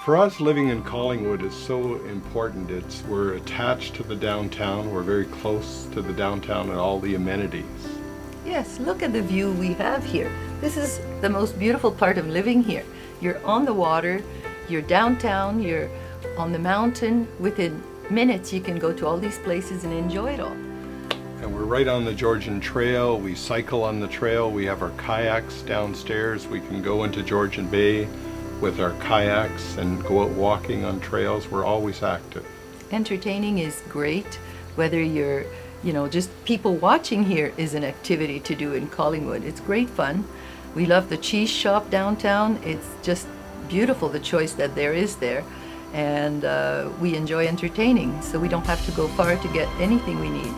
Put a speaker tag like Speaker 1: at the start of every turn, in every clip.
Speaker 1: For us, living in Collingwood is so important. We're attached to the downtown. We're very close to the downtown and all the amenities.
Speaker 2: Yes, look at the view we have here. This is the most beautiful part of living here. You're on the water, you're downtown, you're on the mountain. Within minutes you can go to all these places and enjoy it all.
Speaker 1: And we're right on the Georgian Trail. We cycle on the trail. We have our kayaks downstairs. We can go into Georgian Bay with our kayaks and go out walking on trails. We're always active.
Speaker 2: Entertaining is great, whether you're, just people watching here is an activity to do in Collingwood. It's great fun. We love the cheese shop downtown. It's just beautiful, the choice that there is there. And we enjoy entertaining, so we don't have to go far to get anything we need.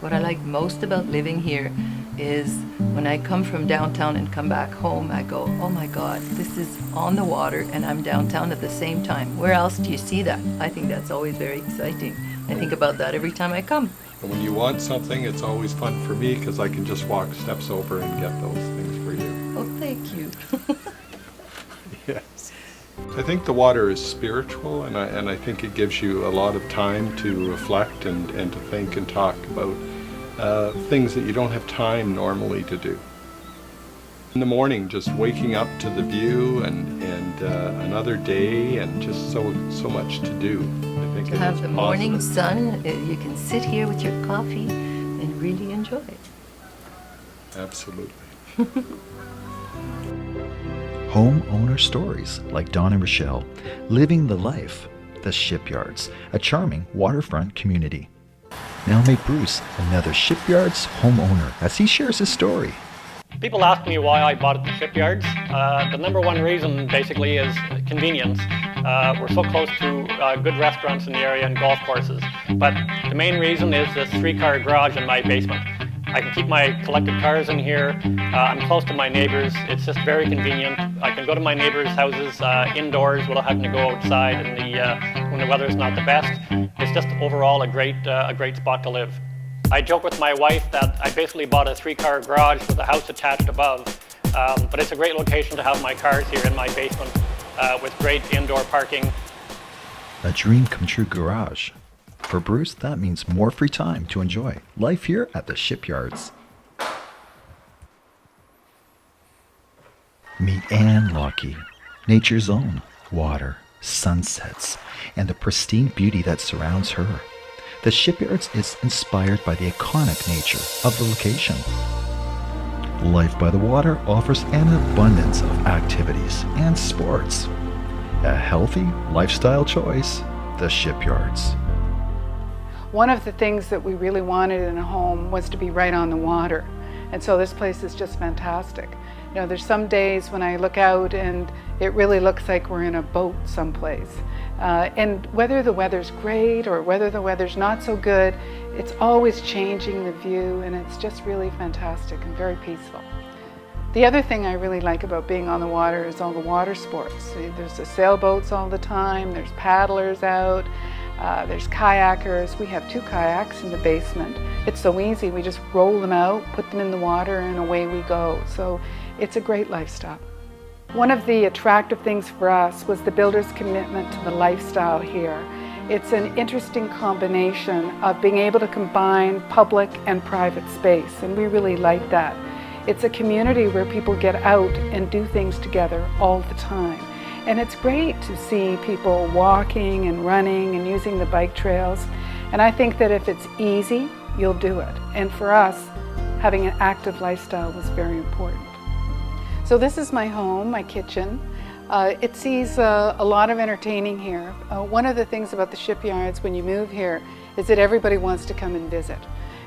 Speaker 2: What I like most about living here is when I come from downtown and come back home, I go, oh my God, this is on the water and I'm downtown at the same time. Where else do you see that? I think that's always very exciting. I think about that every time I come.
Speaker 1: And when you want something, it's always fun for me because I can just walk steps over and get those things for you.
Speaker 2: Oh, thank you.
Speaker 1: Yes. I think the water is spiritual, and I think it gives you a lot of time to reflect and to think and talk about things that you don't have time normally to do. In the morning, just waking up to the view and another day, and just so much to do. I think
Speaker 2: To have the morning sun, you can sit here with your coffee and really enjoy it.
Speaker 1: Absolutely.
Speaker 3: Homeowner stories like Don and Rochelle, living the life, the Shipyards, a charming waterfront community. Now meet Bruce, another Shipyards homeowner, as he shares his story.
Speaker 4: People ask me why I bought the Shipyards. The number one reason basically is convenience. We're so close to good restaurants in the area and golf courses. But the main reason is this 3-car garage in my basement. I can keep my collected cars in here. I'm close to my neighbors. It's just very convenient. I can go to my neighbors' houses indoors without having to go outside when the weather's not the best. It's just overall a great spot to live. I joke with my wife that I basically bought a 3-car garage with a house attached above, but it's a great location to have my cars here in my basement with great indoor parking.
Speaker 3: A dream come true garage. For Bruce, that means more free time to enjoy life here at the Shipyards. Meet Anne Lockie, nature's own water, sunsets, and the pristine beauty that surrounds her. The Shipyards is inspired by the iconic nature of the location. Life by the water offers an abundance of activities and sports. A healthy lifestyle choice, the Shipyards.
Speaker 5: One of the things that we really wanted in a home was to be right on the water. And so this place is just fantastic. There's some days when I look out and it really looks like we're in a boat someplace. And whether the weather's great or whether the weather's not so good, it's always changing the view, and it's just really fantastic and very peaceful. The other thing I really like about being on the water is all the water sports. There's the sailboats all the time, there's paddlers out, there's kayakers. We have 2 kayaks in the basement. It's so easy, we just roll them out, put them in the water, and away we go. So it's a great lifestyle. One of the attractive things for us was the builder's commitment to the lifestyle here. It's an interesting combination of being able to combine public and private space, and we really like that. It's a community where people get out and do things together all the time. And it's great to see people walking and running and using the bike trails. And I think that if it's easy, you'll do it. And for us, having an active lifestyle was very important. So this is my home, my kitchen. It sees a lot of entertaining here. One of the things about the Shipyards when you move here is that everybody wants to come and visit.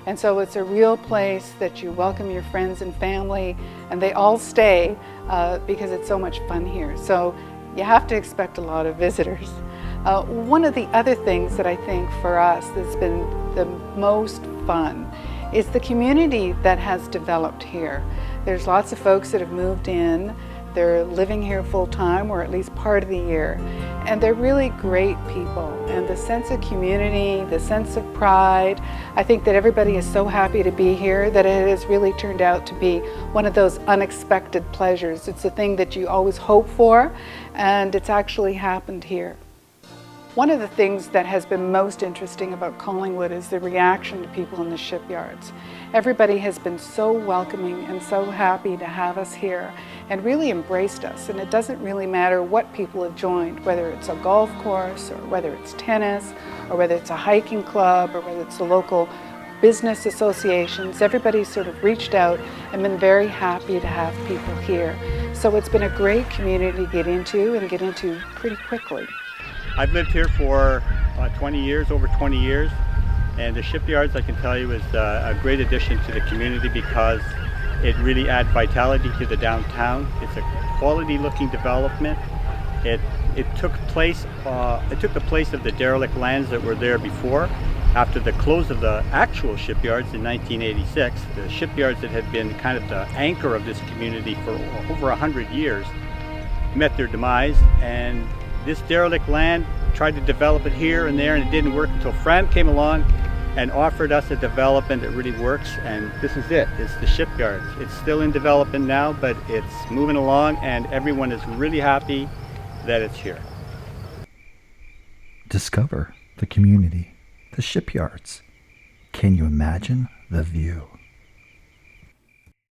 Speaker 5: And so it's a real place that you welcome your friends and family, and they all stay because it's so much fun here. So you have to expect a lot of visitors. One of the other things that I think for us that's been the most fun is the community that has developed here. There's lots of folks that have moved in. They're living here full time, or at least part of the year. And they're really great people. And the sense of community, the sense of pride, I think that everybody is so happy to be here that it has really turned out to be one of those unexpected pleasures. It's a thing that you always hope for, and it's actually happened here. One of the things that has been most interesting about Collingwood is the reaction to people in the shipyards. Everybody has been so welcoming and so happy to have us here and really embraced us. And it doesn't really matter what people have joined, whether it's a golf course or whether it's tennis or whether it's a hiking club or whether it's the local business associations. Everybody's sort of reached out and been very happy to have people here. So it's been a great community to get into pretty quickly.
Speaker 6: I've lived here for 20 years, over 20 years, and the Shipyards, I can tell you, is a great addition to the community because it really adds vitality to the downtown. It's a quality-looking development. It took the place of the derelict lands that were there before. After the close of the actual shipyards in 1986, the shipyards that had been kind of the anchor of this community for over 100 years met their demise, and this derelict land tried to develop it here and there, and it didn't work until Fram came along and offered us a development that really works, and this is it. It's the Shipyards. It's still in development now, but it's moving along, and everyone is really happy that it's here.
Speaker 3: Discover the community, the Shipyards. Can you imagine the view?